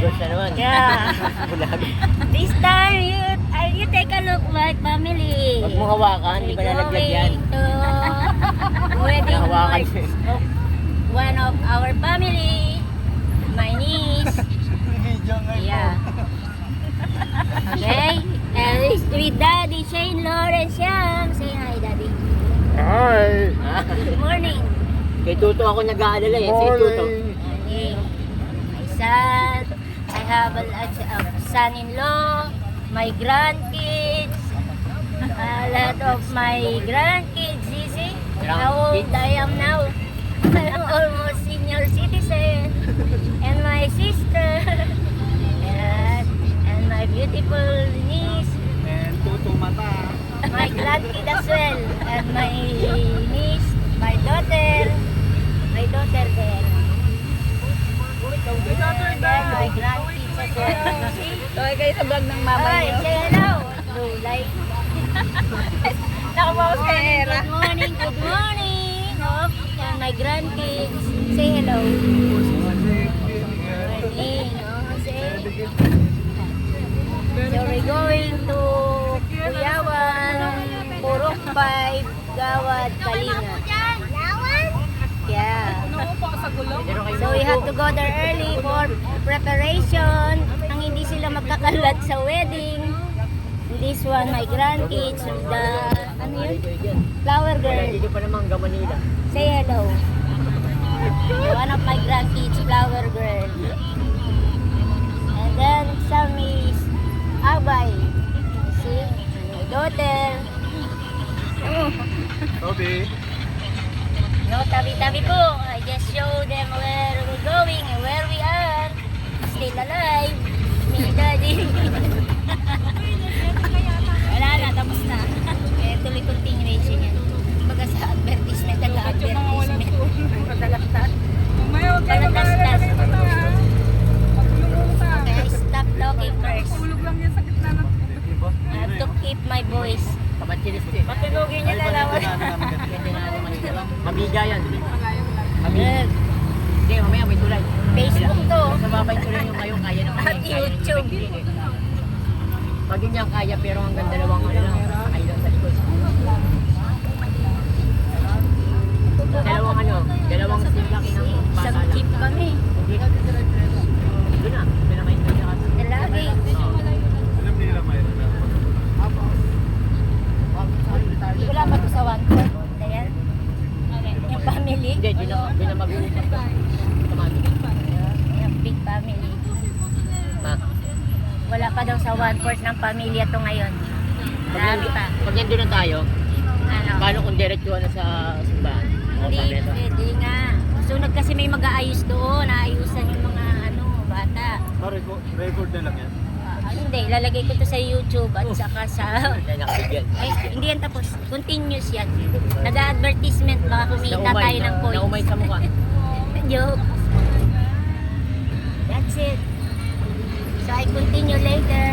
Vloggers na naman. Yeah. Vlogger. This time, you take a look like family. Huwag mo hawakan, di ba nalaglag yan? Going to wedding Nahawakan march siya. of one of our family, my niece. Yeah. Okay? And it's with Daddy Shane Lawrence Yang. Say hi, Daddy. Hi! Good morning. Kay Tuto ako nag-aalala eh. Si Tuto. Morning. My son. I have a son-in-law. My grandkids. A lot of my grandkids. You see? How old I am now. I'm almost senior citizen. And my sister. And my beautiful niece. And Tuto Mata. My grandkid as well. And my niece. My daughter. My daughter there. And then my grandkids as well. See? Okay kayo sa vlog ng mama Hi, niyo. say hello. Hello, like. Nakabawas kay Era. Good morning, good morning. Oh, and my grandkids. Say hello. Morning. Oh, say. So we're going to Kuyawan, Purok 5, Gawad, Kalinga. Yeah. So we have to go there early for preparation. Nang hindi sila magkakalat sa wedding. This one, my grandkids, the, ano yun? Flower girl. Hindi pa naman hanggang Manila. Say hello. One of my grandkids, flower girl. And then some is Abay. See? My daughter. Toby. No, tabi-tabi po. I just show them where we're going and where we are. Still alive. Me, Daddy. Wala na, tapos na. Kaya tuloy continuation yan. Baga sa advertisement, nag-advertisement. Mamaya huwag kayo mag-alala kayo mata ha. Pagulong sa. Okay, stop talking first. Tulog lang yan sa gitna ng I have to keep my voice. Kabachilis to eh. Patulogin niya na lang. Ganda na naman ito. Mabiga yan. Good. Hindi, mamaya may tulay. Facebook to. Sa mabay tulay yung kayo, kaya naman. At YouTube. Pag hindi niya kaya, pero hanggang dalawang ano lang. Ay lang sa likod. Dalawang ano, dalawang simlaki ng Sa bata lang. jeep kami. Hindi. Doon na. Pinakain na niya kasi. Lagi. Alam nila mayroon na. Wala ba ito sa one court? Ayan. Yung family. Hindi, di na mag-uusap ka. Automatic. Yung big family. Ma, Wala pa daw sa one fourth ng pamilya to ngayon. Marami pa. pag nandun na tayo, Ano? paano kung diretso na sa simbahan? O Hindi, tableto? hindi nga. Sunod kasi may mag-aayos doon. Naayusan yung mga ano, bata. Record na lang yan. Hindi, lalagay ko to sa YouTube at saka sa... Dahil nakabigyan. Ay, hindi yan tapos. Continuous yan. Nag-advertisement, baka kumita tayo ng points. Naumay sa mukha. Joke. That's it. So I continue later.